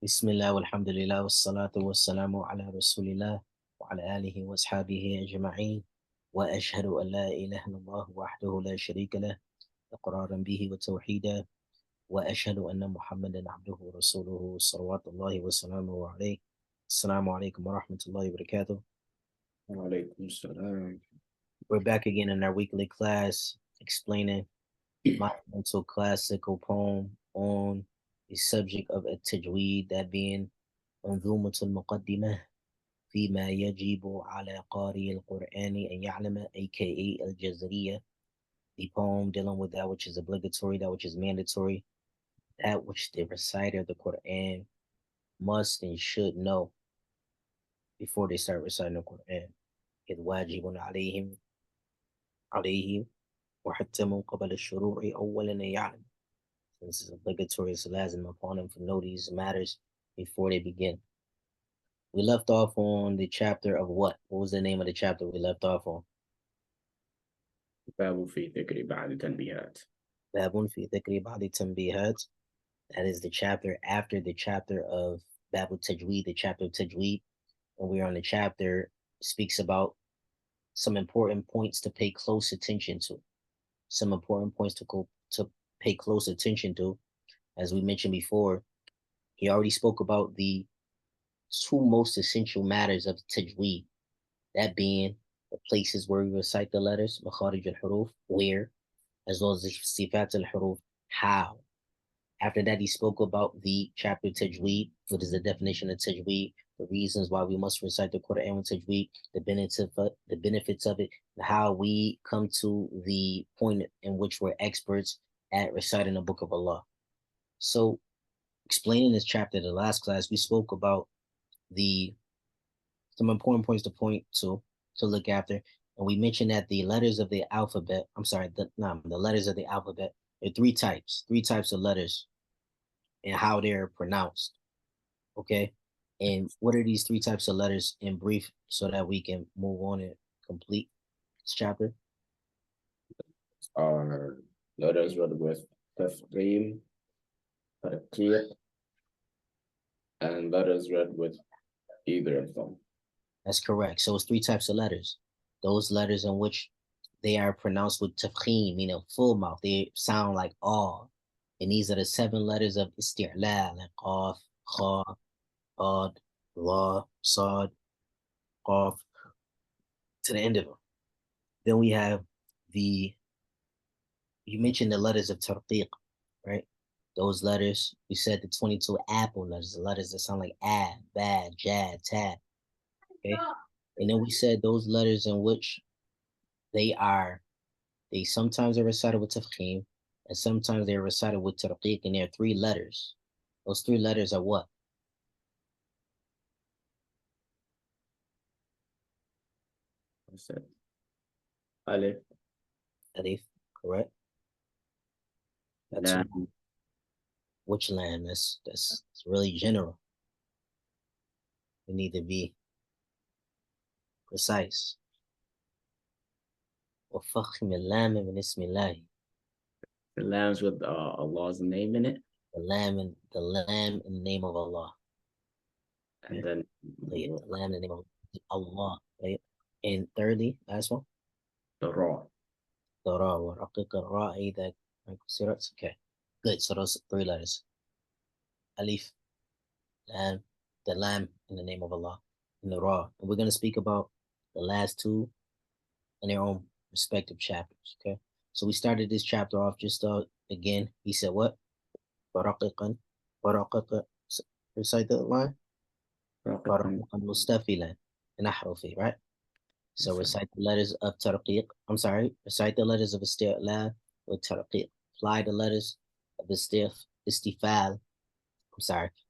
Bismillah walhamdulillah wassalatu wassalamu ala rasulillah wa ala alihi wa ashabihi ajma'in wa ashhadu an la ilaha illallah wahdahu la sharika lah iqraran bihi wa tawhida wa ashhadu anna Muhammadan abduhu wa rasuluhu salawatullahi wa salamuhu alayhi. Assalamu alaikum wa rahmatullahi wa barakatuh. Walaikum salam. We're back again in our weekly class explaining monumental classical poem on the subject of at-tajweed, that being منظومة المقدمة فيما يجب على قارئ القرآن أن يعلم, aka al-Jazariyyah, the poem dealing with that which is obligatory, that which is mandatory, that which the reciter of the Quran must and should know before they start reciting the Quran. إذ واجب عليهم وحتى قبل الشروع أولا أن يعلم. This is obligatory, it's lazim upon them to know these matters before they begin. We left off on the chapter of what? What was the name of the chapter we left off on? باب في ذكر بعد تنبيهات. Babun fi dhikri ba'di tanbihat. That is the chapter after the chapter of Babu Tajweed, the chapter of Tajweed. And we're on the chapter speaks about some important points to pay close attention to. Some important points to pay close attention to. As we mentioned before, he already spoke about the two most essential matters of Tajweed, that being the places where we recite the letters, makharij al-huruf, where, as well as the sifat al-huruf, how. After that, he spoke about the chapter Tajweed, what is the definition of Tajweed, the reasons why we must recite the Quran with Tajweed, the benefits of it, and how we come to the point in which we're experts at reciting the Book of Allah. So, explaining this chapter, the last class, we spoke about some important points to look after, and we mentioned that the letters of the alphabet, the letters of the alphabet, there are three types of letters and how they're pronounced. Okay. And what are these three types of letters in brief so that we can move on and complete this chapter? Are letters read with tafqim, tarqiq, and letters read with either of them. That's correct. So it's three types of letters. Those letters in which they are pronounced with tafkhim, meaning full mouth. They sound like ah. And these are the 7 letters of isti'la, like qaf, kha, ad, la, sad, qaf, to the end of them. Then we have you mentioned the letters of tarqiq, right? Those letters, we said the 22 apple letters, the letters that sound like ab, bad, jad, tab. Okay. And then we said those letters in which they sometimes are recited with tafkhim, and sometimes they're recited with tarqiq, and there are 3 letters. Those 3 letters are what? What's that? Alif, Alif, correct? That's lam, which lam? That's really general. We need to be precise. وفخم اللام من اسم الله. the lambs with Allah's name in it, The lamb in the name of Allah. and then The lamb in the name of Allah, right? And thirdly, last one, the ra. the ra, ورقق الراء إذا كسرت. Okay, good. So those 3 letters. Alif, lam, the lamb in the name of Allah, and the ra. And we're going to speak about the last 2 in their own respective chapters. Okay, so we started this chapter off just again. He said what? ورققا recite the line. ورققا مستفلا نحرفي, right? So recite the letters of tarqiq. Recite the letters of isti'la with tarqiq. Apply the letters of istifal.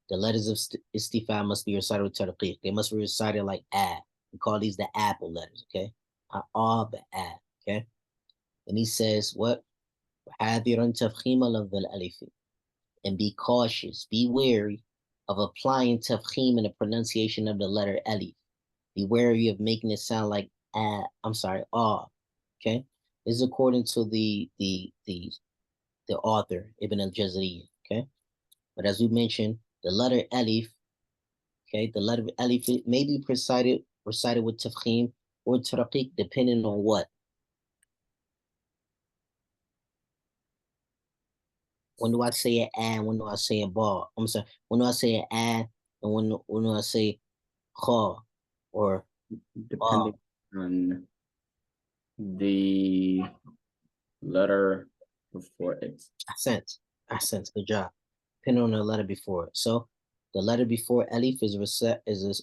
The letters of istifal must be recited with tarqiq. They must be recited like a. We call these the apple letters, okay? But a, okay? And he says what? حاذرا تفخيم لفظ الألف. And be cautious, be wary of applying tafkhim in the pronunciation of the letter alif. Be wary of making it sound like okay? This is according to the author, Ibn al-Jazariyyah, okay? But as we mentioned, the letter alif, okay, the letter alif may be recited with tafkhim or taraqiq, depending on what. When do I say an and when do I say a ba? I'm sorry, when do I say an and when do I say kha or ba? Depending on the letter before it. Accent, good job. Depending on the letter before it. So the letter before alif is a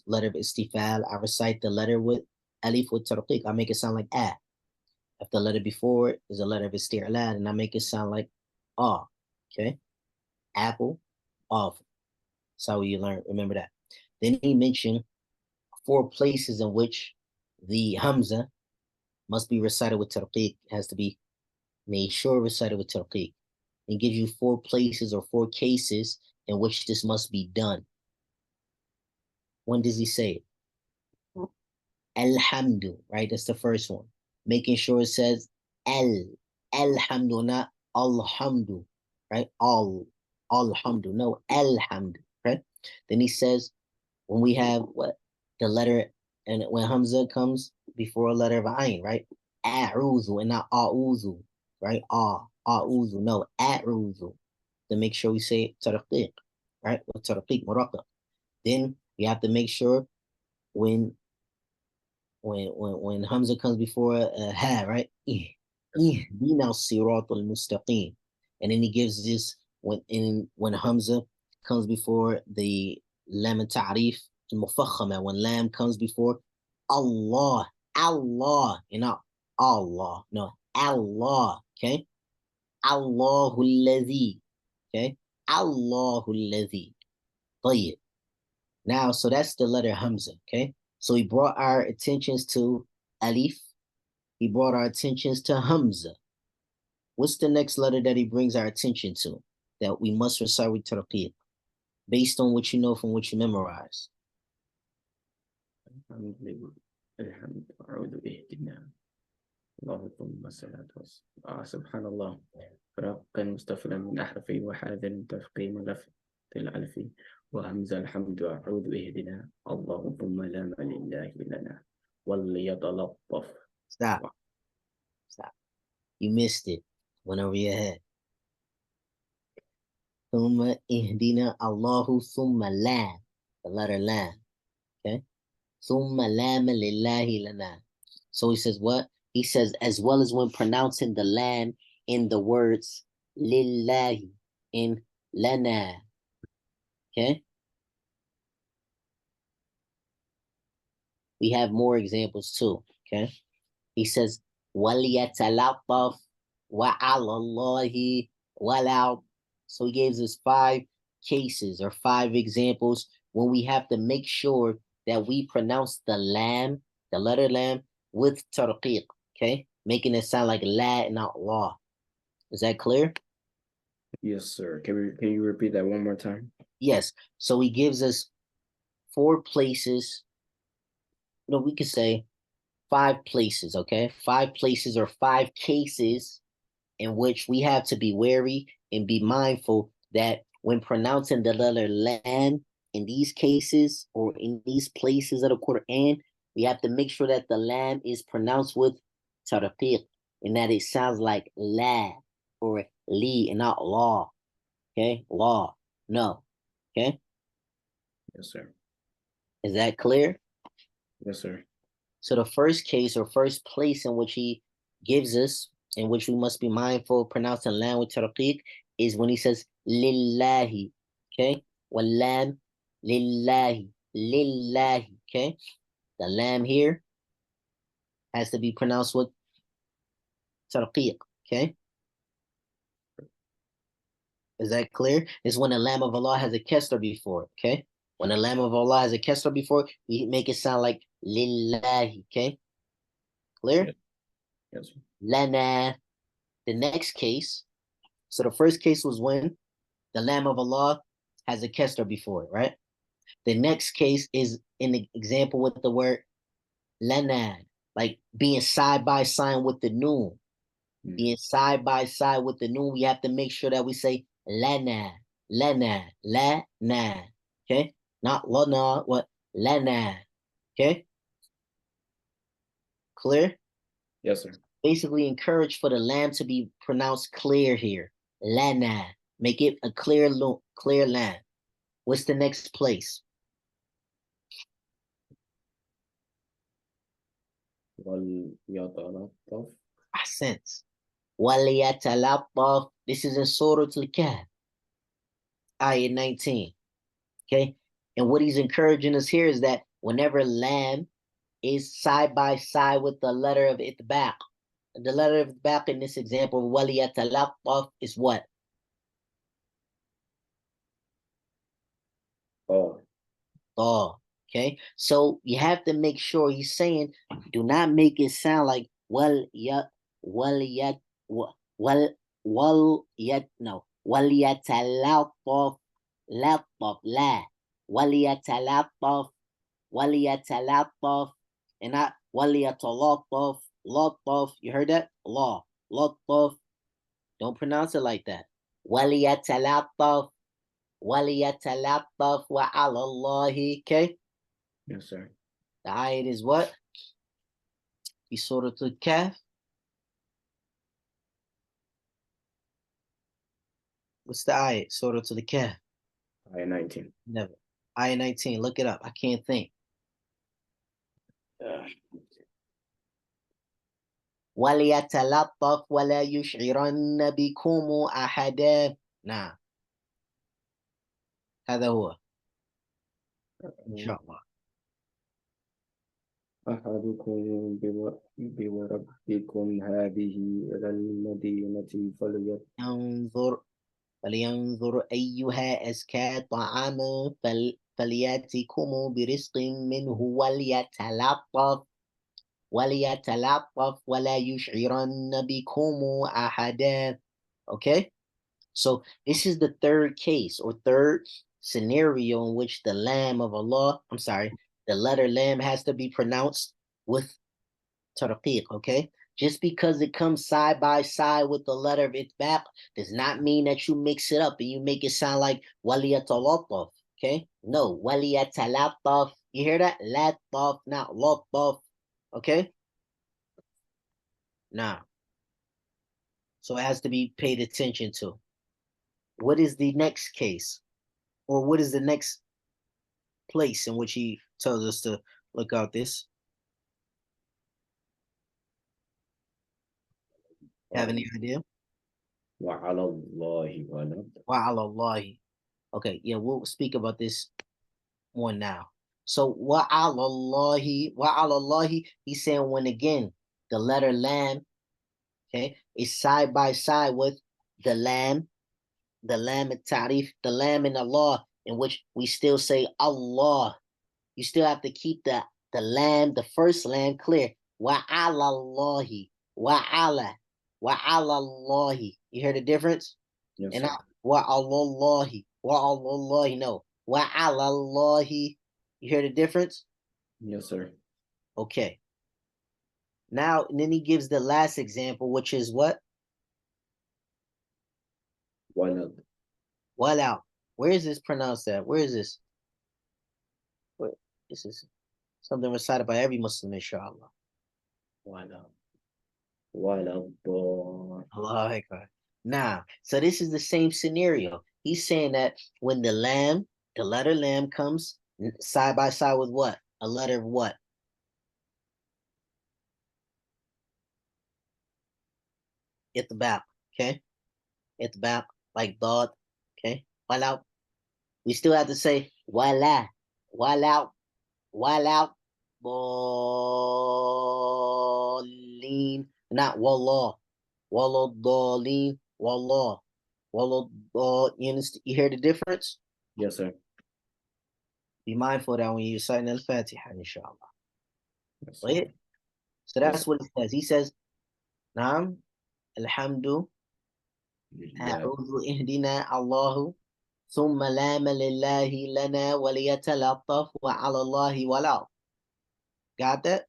letter of istifal. I recite the letter with alif with tarqiq. I make it sound like a. If the letter before it is a letter of isti'lal, and I make it sound like ah. Okay, apple, awful. That's how you learn. Remember that. Then he mentioned 4 places in which the hamza must be recited with tarqiq. It has to be made sure recited with tarqiq. And gives you 4 places or 4 cases in which this must be done. When does he say it? Alhamdu, right? That's the first one. Making sure it says alhamdu, not alhamdu, right? Alhamdu, no, alhamdu, right? Then he says, when we have what? The letter, and when Hamza comes before a letter of Ayn, right? A'uzu and not a'uzu, right? A'uzu, no, a'uzu. To make sure we say tarqiq, right? Tarqiq, muraqqaq. Then we have to make sure when Hamza comes before ha, right? Ihdina siratal mustaqim. And then he gives this when Hamza comes before the lam ta'rif al-mufakhama, when lam comes before Allah, Allah, and not Allah, no, Allah, okay? Allahu alladhi, okay? Allahu alladhi. طيب. Now, so that's the letter Hamza, okay? So he brought our attentions to Alif. He brought our attentions to Hamza. What's the next letter that he brings our attention to that we must recite with tarqiq, based on what you know from what you memorize? سبحان الله فرقا مستفلا من أحرفين وحاذا تفقيم لفظ الألف وهمز الحمد أعوذ اهدنا الله ثم لام لله لنا وليتلطف. Stop. You missed it. Went over your head. Thumma ihdina Allahu thumma lam. The letter lam. Okay? Thumma lam lillahi lana. So he says what? He says, as well as when pronouncing the lam in the words lillahi in lana. Okay? We have more examples too. Okay? He says, وَلْيَتَلَطَّفْ وَعَلَى اللَّهِ وَلَوْ. So he gives us 5 cases or 5 examples when we have to make sure that we pronounce the lam, the letter lam, with tarqiq, okay? Making it sound like la and not law. Is that clear? Yes, sir. Can you repeat that one more time? Yes. So he gives us 4 places. No, we could say 5 places, okay? 5 places or 5 cases in which we have to be wary and be mindful that when pronouncing the letter lam in these cases or in these places of the Quran, we have to make sure that the lam is pronounced with tarqiq and that it sounds like la or li and not law. Okay, law. No. Okay. Yes, sir. Is that clear? Yes, sir. So the first case or first place in which he gives us, in which we must be mindful of pronouncing lam with tarqiq, is when he says lillahi. Okay? Wallam lillahi. Lillahi. Okay? The lam here has to be pronounced with tarqiq. Okay? Is that clear? It's when the lam of Allah has a kesra before. Okay? When the lam of Allah has a kesra before, we make it sound like lillahi. Okay? Clear? Yes, sir. Lana. The next case, so the first case was when the lam of Allah has a kesra before it, right? The next case is in the example with the word lana, like being side by side with the noon. Being side by side with the noon, we have to make sure that we say lana, lana, lana. Okay? Not lana, what? Lana. Okay? Clear? Yes, sir. Basically encourage for the lamb to be pronounced clear here. Lana. Make it a clear lamb. What's the next place? وَلْيَتَلَطَّفْ. Ahsens. وَلْيَتَلَطَّفْ. This is in Surah Al-Kahf, ayah 19. Okay? And what he's encouraging us here is that whenever lamb is side by side with the letter of itbaq, the letter of itbaq in this example, وَلْيَتَلَطَّفْ is what? Oh, Oh, okay. So you have to make sure he's saying, do not make it sound like well yet no well yet laptop la well yet laptop and not well yet laptop. You heard that? Law laptop. Don't pronounce it like that. Well yet laptop. وَلْيَتَلَطَّفْ وَعَلَى اللَّهِ. Okay? yes, sir. The ayat is what? في سورة الكهف. What's the ayat? Surah to the Kahf. Ayah 19. Never. Ayat 19. Look it up. I can't think. وَلْيَتَلَطَّفْ وَلَا يُشْعِرَنَّ بِكُمْ أَحَدًا. نعم. هذا هو. إن شاء الله. أحدكم بوربكم هذه إلى المدينة فلينظر أيها أزكى طعاما فليأتكم برزق منه وليتلطف ولا يشعرن بكم أحدا. Okay? So this is the third case or third scenario in which the Lamb of Allah, the letter Lamb has to be pronounced with tarqiq, okay? Just because it comes side by side with the letter of itbaq does not mean that you mix it up and you make it sound like waliyatalattaf, okay? No, waliyatalattaf. You hear that? Lattaf, not lattaf, okay? Now, so it has to be paid attention to. What is the next case? Or what is the next place in which he tells us to look out this? Have any idea? وعلى الله ولد. Wa'alallahi. Okay, yeah, we'll speak about this one now. So wa'alallahi, he's saying when again the letter lam, okay, is side by side with the lam at-ta'rif, the lam in Allah, in which we still say Allah. You still have to keep the lam, the first lam clear. Wa'alallahi, wa'alallahi. You hear the difference? Yes, And sir. not wa'alallahi, no. Wa'alallahi. You hear the difference? Yes, sir. Okay. Now, and then he gives the last example, which is what? ولد. Wala. Where is this pronounced at? Where is this? Where? This is something recited by every Muslim, inshallah. ولد. ولد. Allah Akbar. Now, so this is the same scenario. He's saying that when the letter lamb comes side by side with what? A letter of what? Itbaq, okay? Itbaq, like dot, okay? Wala. We still have to say wala, wala, wala, bolin, not wallah, wallah, dolin, wallah, wallah, you hear the difference? Yes, sir. Be mindful of that when you're reciting al-Fatiha, inshallah. Yes, sir. Right? So Yes, that's sir. what it says. He says, Naam, alhamdu, لله. a'udhu ihdina Allahu, thumma lama lillahi lana waliyatalattaf wa ala Allahi wala. Got that?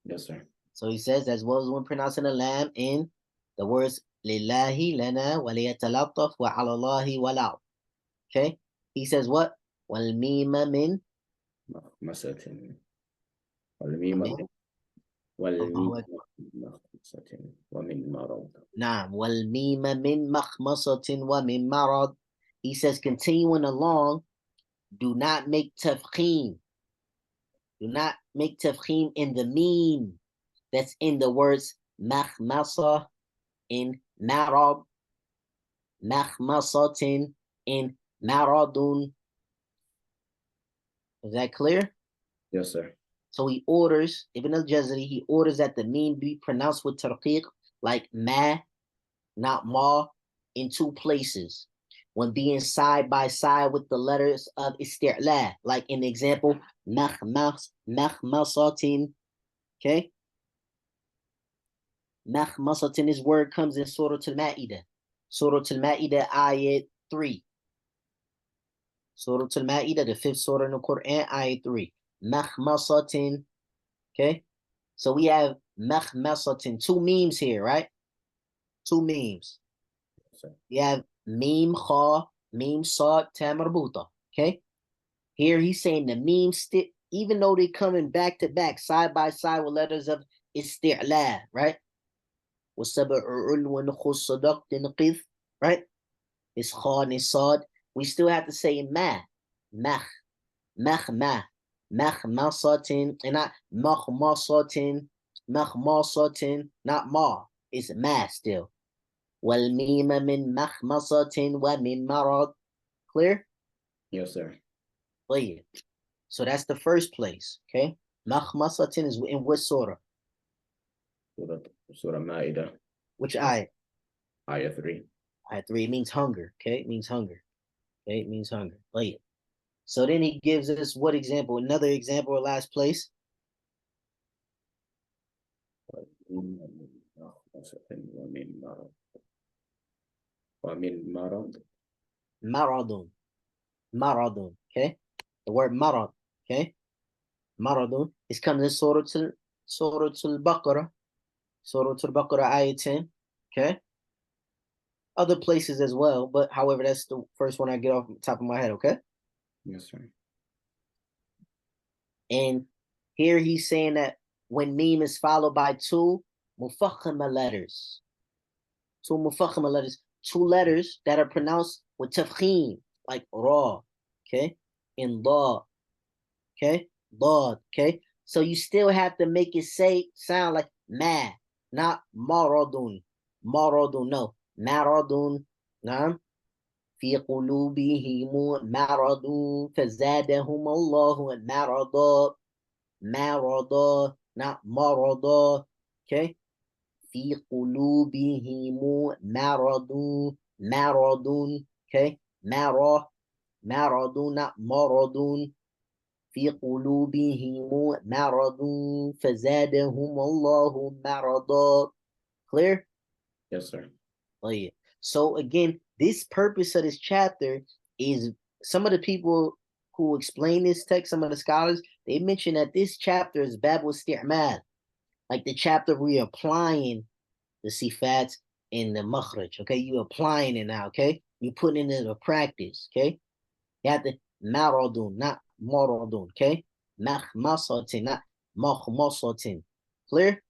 Yes, sir. So he says, as well as when pronouncing the lam in the words lillahi lana waliyatalattaf wa ala Allahi wala. Okay. He says what? Wal-mima min. مخمسة والميم والميم Allahu Akbar. مخمسة ومن مرض. Naam. Wal-mima min makhmasatin wa min marad. He says, continuing along, do not make tafkhim. Do not make tafkhim in the meme that's in the words makhmasa in marad, makhmasatin in maradun. Is that clear? Yes, sir. So he orders, Ibn al-Jazari, he orders that the meme be pronounced with tarqiq, like ma, not ma, in two places. When being side by side with the letters of isti'la, like in the example, makhmasatin, okay? Makhmasatin, this word comes in Surah Al-Ma'idah. Surah Al-Ma'idah, ayat 3. Surah Al-Ma'idah, the fifth surah in the Quran, ayat 3. Makhmasatin, okay? So we have makhmasatin, two memes here, right? Two memes. Yes, You have meme kha, meme sad, tamarbuta, okay? Here he's saying the meme stick, even though they coming back to back, side by side with letters of isti'la, right? Right? It's kha and it's sad. We still have to say mach, masatin, and not masatin, not ma. It's ma still. والميم من مخمصة ومن مرض. Clear? yes, sir. طيب. So that's the first place. Okay. مخمصة is in what surah? Surah Ma'idah, Which ayah? Ayah 3. Ayah 3. It means hunger. Okay. It means hunger. Okay. It means hunger. طيب. So then he gives us what example? Another example, last place. ومن مرض ومن مرض. Maradun. Maradun. Okay. The word marad. Okay. Maradun. It comes in Surah Al-Baqarah. Surah Al-Baqarah, ayah 10. Okay. Other places as well, but however, that's the first one I get off the top of my head, okay? Yes, sir. And here he's saying that when meme is followed by two mufakhama letters, two letters that are pronounced with tafkhim, like ra, okay, and la, okay, la, okay. So you still have to make it sound like ma, not maradun, maradun, no, maradun, nah. في قلوبهم مرض فزادهم الله مرضا, مرضا, not مرضا, okay? في قلوبهم مرض, مرض, okay? مرض, not مرض. في قلوبهم مرض فزادهم الله مرضا. Clear? Yes, sir. Oh yeah. So again, this purpose of this chapter is some of the people who explain this text, some of the scholars, they mention that this chapter is Babul Isti'mal, like the chapter where you're applying the sifats in the makhraj. Okay, you applying it now. Okay, you putting it into practice. Okay, you have to maradun, not maradun. Okay, makhmasatin, not makhmasatin. Clear?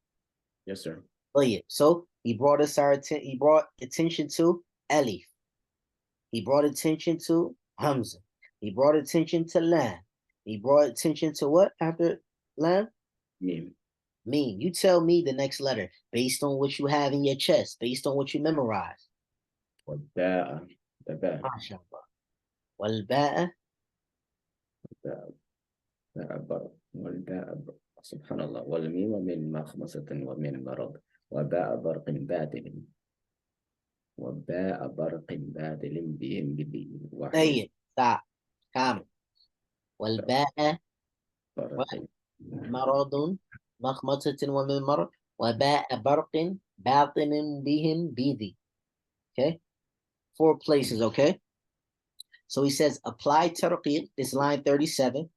Yes, sir. Oh yeah. So he brought he brought attention to Alif. He brought attention to Hamza. He brought attention to Lam. He brought attention to what after Lam? Meme. Meme. You tell me the next letter based on what you have in your chest, based on what you memorize. والباء. The باء. MashaAllah. والباء. باء برق والباء برق. سبحان الله. والميم من مخمصة ومن مرض وباء برق بادل وباء برق بادل بهم بذي واحد. طيب. Stop. Comment. والباء برق مرض مخمصة ومن مرض وباء برق باطن بهم بذي. Okay. 4 places. Okay. So he says, apply tarqiq, this line 37,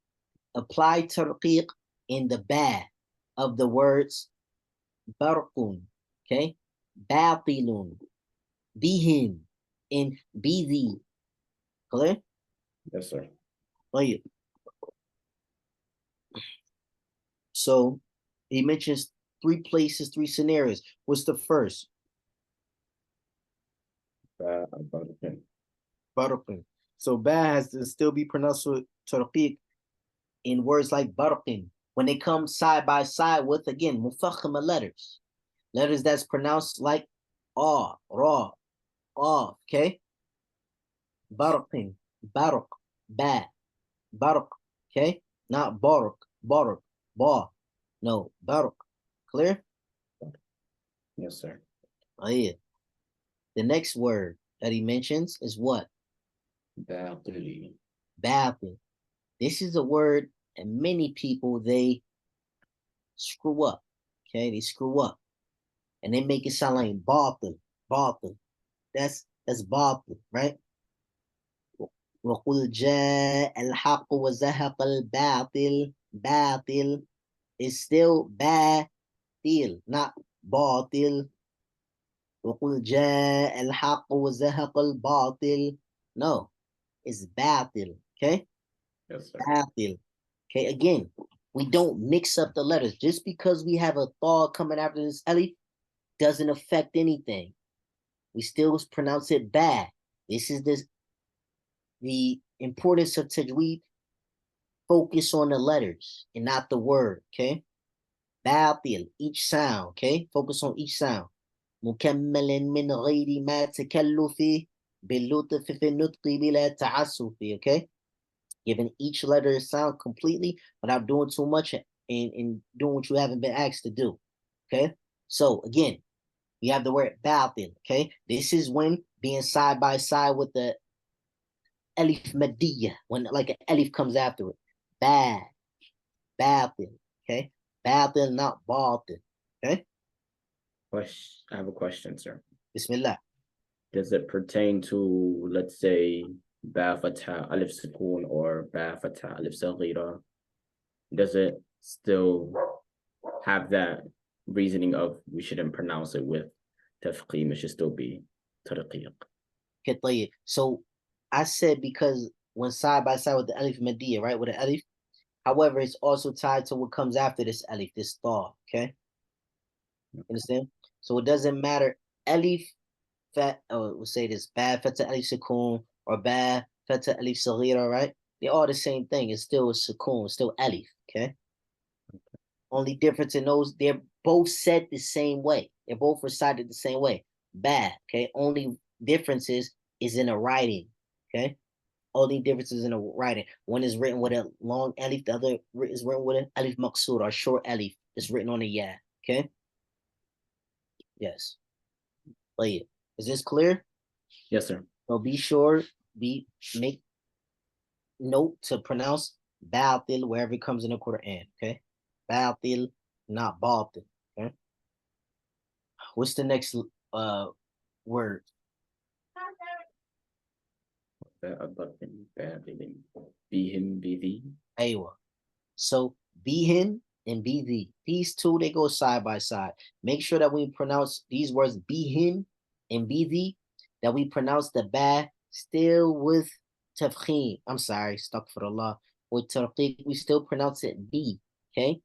apply tarqiq in the ba of the words barqun, okay? Batilun, bihim, in bithi, clear? Yes, sir. طيب. So he mentions 3 places, 3 scenarios. What's the first? باء برق. Barqin. So ba has to still be pronounced with tarqiq in words like barqin when they come side by side with, again, mufakhama letters. Letters that's pronounced like ra, okay? Barqin, barq, ba, barq, okay? Not barq, ba. No, barq. Clear? Yes, sir. Oh, yeah. The next word that he mentions is what? باطل. Batil. This is a word, and many people, they screw up. Okay, they screw up. And they make it sound like batil, batil. That's batil, right? وقل جاء الحق وزهق الباطل. Batil is still batil, not batil. وقل جاء الحق وزهق الباطل. No, it's batil. Okay, Yes, sir. batil. Okay, again, we don't mix up the letters. Just because we have a thaw coming after this alif doesn't affect anything. We still pronounce it bad. This is the importance of tajweed. Focus on the letters and not the word. Okay, batil, each sound. Okay, focus on each sound. مكمل من غير ما تكلف باللطف في النطق بلا تعسف. Okay, giving each letter a sound completely without doing too much and doing what you haven't been asked to do. Okay, so again, you have the word batil. Okay, this is when being side by side with the alif madiyah, when like an alif comes after it. Bad, batil. Okay, batil, not batil. Okay, I have a question, sir. Bismillah. Does it pertain to, let's say, ba fatha alif sukun or ba fatha alif saghira? Does it still have that reasoning of we shouldn't pronounce it with tafqim, it should still be tarqiq? Okay, so I said because when side by side with the alif madiyah, right, with the alif. However, it's also tied to what comes after this alif, this thaw. Okay, understand? So it doesn't matter alif fat, or we'll say this bad fata alif sukun or bad fata alif saghira, right? They're all the same thing. It's still a sukun, it's still alif. Okay. Only difference in those, they're both said the same way. They're both recited the same way. Bad. Okay. Only differences is in the writing. Okay. Only differences in the writing. One is written with a long alif, the other is written with an alif maqsur or short alif. It's written on a ya. Okay. Yes. Play it. Is this clear? Yes, sir. So be sure, make note to pronounce batil wherever it comes in the Quran. Okay, batil, not batil. Okay, what's the next word? Bihim, bihi. Aywa. So bihin and bidhi. These two, they go side by side. Make sure that we pronounce these words bihin and bidhi, that we pronounce the ba still with tafkhim. I'm sorry, stuck for Allah. With tarqiq, we still pronounce it b. Okay.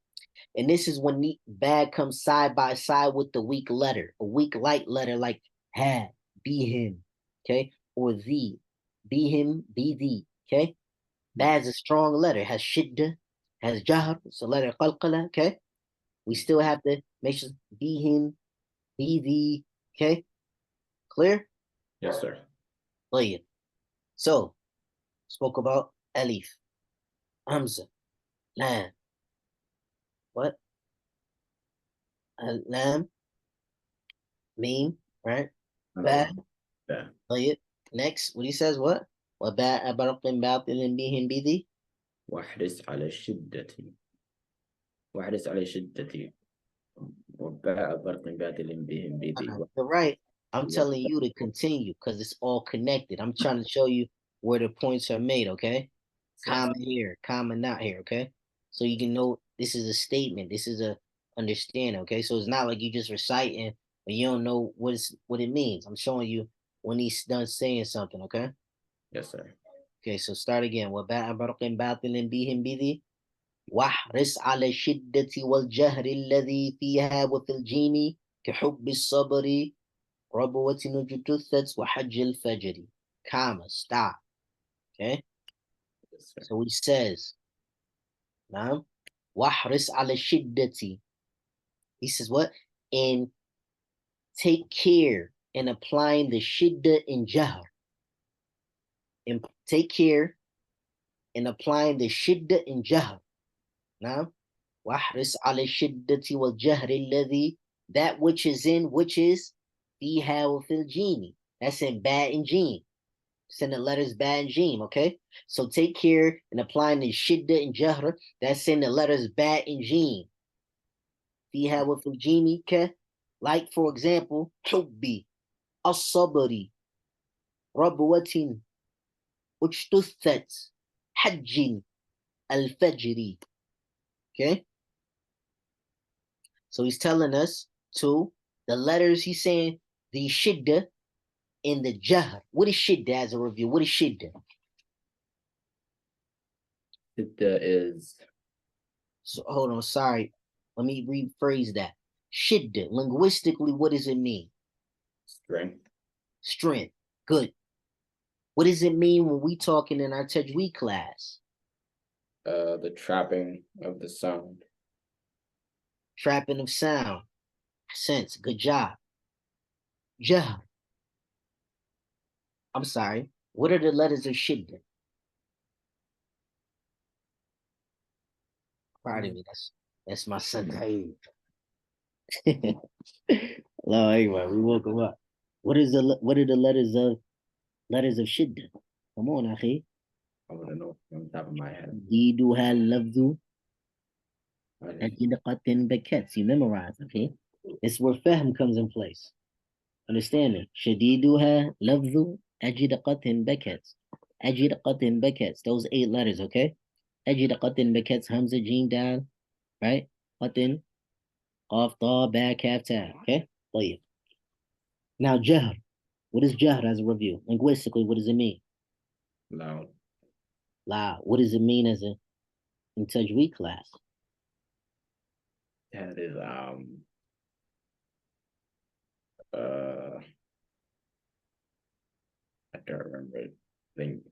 And this is when the bad comes side by side with the weak letter, a weak light letter like ha, be him, okay, or the, be him, be thee, okay. Bad is a strong letter, has shidda, has jahr, it's a letter qalqala, okay. We still have to make sure be him, be thee, okay. Clear? Yes, sir. Clear. So spoke about alif, hamza, lam. What? Lam, meme, right? Bad. Yeah. طيب. Next, what he says, what? وباء برق باطل بهم بذي. واحرص على الشدة. واحرص على الشدة. وباء برق بادل بهم بذي. You're right. I'm telling you to continue because it's all connected. I'm trying to show you where the points are made, okay? Common here, common not here, okay? So you can know this is a statement. This is a understanding, okay? So it's not like you just reciting but you don't know what it means. I'm showing you when he's done saying something, okay? Yes, sir. Okay, so start again. وباء برق باطل بهم بذي واحرص على الشدة والجهر الذي فيها وفي الجيم كحب الصبر ربوة نجتثت وحج الفجر. Comma, stop. Okay, Yes, sir. so he says, نعم واحرص على الشدة. He says what? And take care in applying the shidda in jahr. And take care in applying the shidda in jahr. نعم واحرص على الشدة والجهر الذي, that which is in, which is فيها وفي الجيم. That's in ba and jim. Send the letters ba and jim, okay? So take care in applying the shidda and jahr. That's in the letters ba and jim. فيها وفي الجيم ك, like for example, حبي الصبر ربوة اجتثت حج الفجر. Okay, so he's telling us to the letters. He's saying the shidda in the jahr. What is shidda as a review? What is shidda? Shidda is So hold on, sorry. Let me rephrase that. Shidda, linguistically, what does it mean? strength. Strength. Good. What does it mean when we talking in our tajweed class? The trapping of the sound. Trapping of sound. Sense. Good job. Jahr. I'm sorry. What are the letters of shidda? Pardon me. That's my son. Hey. Hello, anyway, we woke him up. What are the letters of shidda? Come on, akhi. I wouldn't know on top of my head. Diduha lafzu I didn't- ajidaqatin bakets. You memorize, okay? It's where fahm comes in place. Understand it. Shadiduha lafzu ajidaqatin bakets. Ajidaqatin bakets. Those 8 letters, okay? Ajidaqatin bakets, hamza, jim, dal, right? Qatin, qaf, ta, ba, kaf, ta, okay? طيب. Now, jahr. What is jahr as a review? Linguistically, what does it mean? Loud. Loud. What does it mean as a in tajweed class? That is uh I don't remember it. Think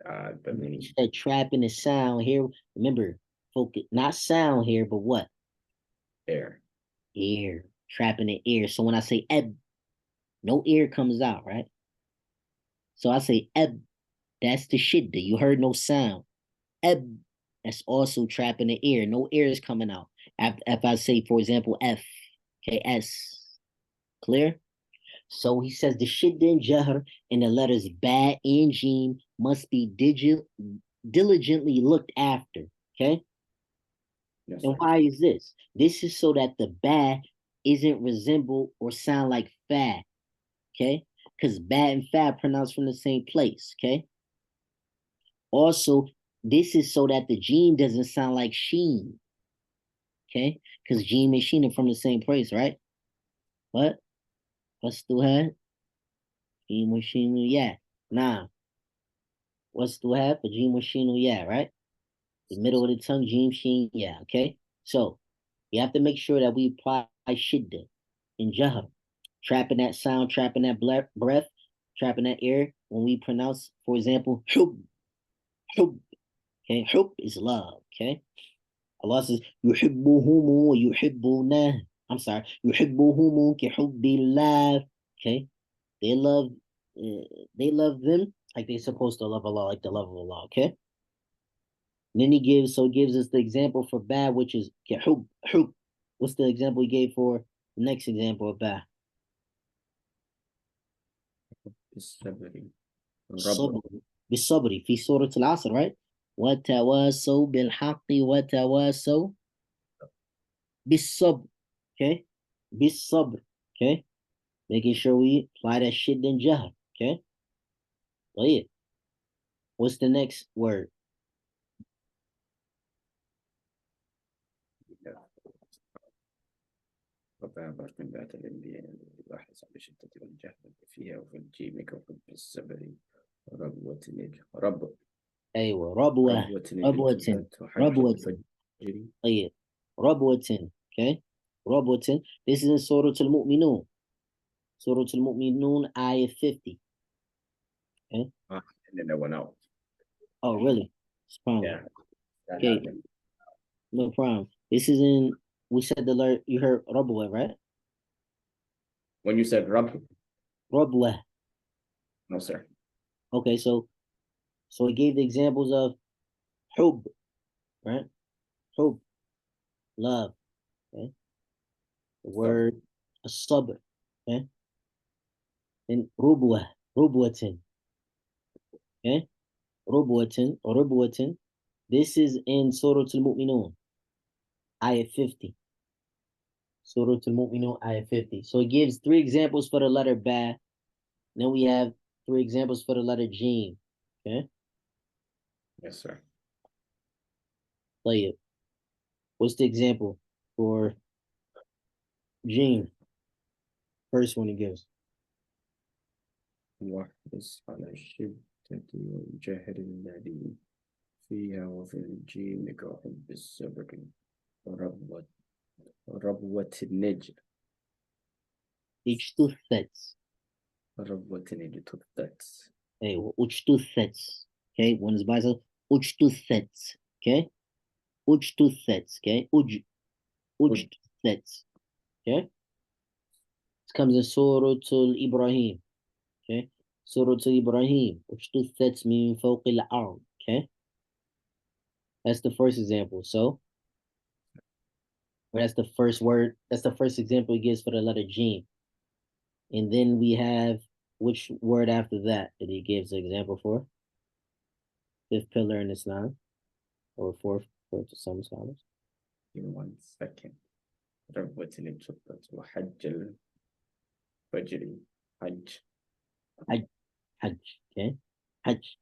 the meaning That trapping the sound here. Remember, focus not sound here, but what? air. Air. Trapping the air. So when I say eb, no air comes out, right? So I say eb, that's the shidda. You heard no sound. Eb, that's also trapping the air. No air is coming out. If I say, for example, F, okay, S. Clear? So he says the shidda and jahr and the letters ba and jim must be diligently looked after. Okay. Yes, And sir. why is this? This is so that the ba isn't resemble or sound like fa. Okay. Because ba and fa pronounced from the same place. Okay. Also, this is so that the jim doesn't sound like sheen. Okay. Because jim and sheen are from the same place, right? What? What's the head? Jim and sheen, yeah. Nah. What's the head? Jim and sheen, yeah, right? The middle of the tongue, Jim Sheen, yeah, okay? So you have to make sure that we apply shidda in jahr, trapping that sound, trapping that breath, trapping that air when we pronounce, for example, hub, okay? Hub is love, okay? Allah says, yuhibbuhum wa yuhibbuna. I'm sorry, yuhibbuhum ki hubbillah, okay? They love, they love them like they're supposed to love Allah, like the love of Allah, okay? And then he gives us the example for bad, which is hub, hub. What's the example he gave for the next example of bad? Stability. الصبر Rubber. بالصبر في سورة العصر, right? وتواصوا بالحق وتواصوا بالصبر. Okay? بالصبر. Okay? Making sure we apply that shit in jahr. Okay? Well, yeah. What's the next word? Yeah. ربنا بارك من ذات الأنبياء واحرص على الشدة والجهل فيها وفي الجيم كحب السبر رب وتنج رب أيوة ربوة ربوة ربوة تبات وحج ربوة الفجر. طيب ربوة. Okay, ربوة. This is in Surah Al-Mu'minun. Surah Al-Mu'minun, ayah 50. Okay. And then that went out. Oh, really? Yeah, that Okay, happened. no problem. This is in, we said the letter, you heard Rabwa, right? When you said Rab, Rabwa. no, sir. Okay, so he gave the examples of hub, right? Hub, love. Okay, the So, word sabr. Okay, then rubwatin. Okay, rubwatin. This is in Surah Al-Mu'minun, ayah 50. Surah Al-Mu'minun, ayah 50. So it gives three examples for the letter ba. Then we have three examples for the letter jim. Okay, yes, sir. play it. What's the example for jim? First one he gives. واحرص على الشدة والجهر الذي فيها وفي الجيم كحب السبر وربوة النجم. Ijtuthets. ربوة النجم تثبت. Hey, ujtuthets. Okay, one is by itself. Ujtuthets. Okay, ujtuthets. Okay, ujtuthets. Okay, this comes in Surah Ibrahim. Okay, Surah Ibrahim. Ujtuthets mean فوق الأرض. Okay, that's the first example. So, well, that's the first word. That's the first example he gives for the letter Jim. And then we have which word after that he gives the example for? Fifth pillar in Islam, or fourth, according to some scholars. Give me 1 second. ربوة النجم تثبت وحج الفجر حج. حج. Okay, حج.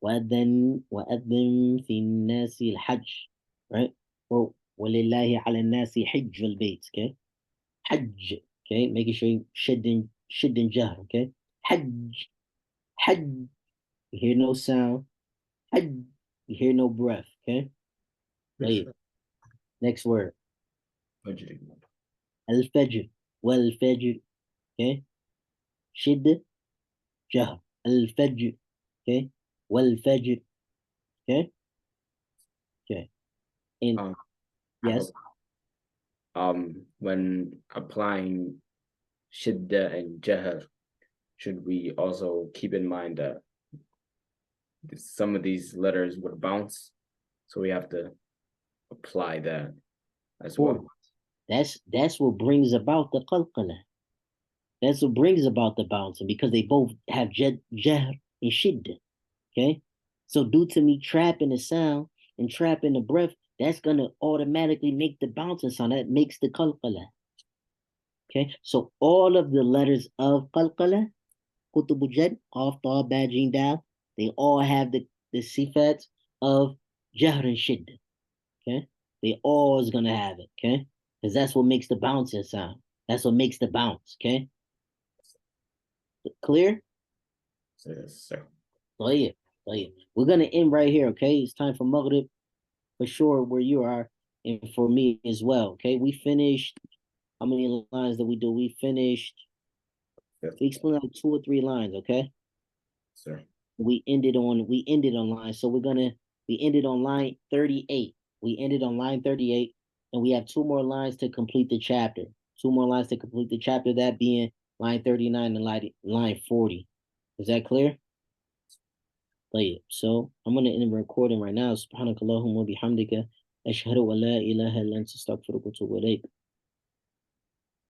وأذن في الناس الحج. Right? Or ولله على الناس حج البيت. Okay, حج. Okay, making sure you شد جهر. Okay, حج. حج. You hear no sound. حج. You hear no breath. Okay. Yes, Wait. sir. Next word. فجر. الفجر. والفجر. Okay. شد جهر. الفجر. Okay. والفجر. Okay. Okay. And Um, yes. when applying shidda and jahr, should we also keep in mind that some of these letters would bounce, so we have to apply that as well. That's what brings about the qalqala. That's what brings about the bouncing because they both have jahr and shidda. Okay. So due to me trapping the sound and trapping the breath, that's gonna automatically make the bouncing sound. That makes the qalqala. Okay. So all of the letters of qalqala, kutubu jad, qaf, ta, ba, jim, dal, they all have the sifats of jahr and shidda. Okay. They always gonna have it. Okay. Because that's what makes the bouncing sound. That's what makes the bounce. Okay. Clear? Yes, sir. Oh yeah. Oh yeah. We're gonna end right here. Okay. It's time for Maghrib for sure where you are and for me as well. Okay. We finished. How many lines did we do? We finished. Yes, We explained like two or three lines. Okay. sir. We ended on line. So we ended on line 38. We ended on line 38, and we have two more lines to complete the chapter. Two more lines to complete the chapter, that being line 39 and line 40. Is that clear? طيب. So I'm gonna end the recording right now. سبحانك اللهم وبحمدك أشهد أن لا إله إلا أنت أستغفرك وأتوب إليك.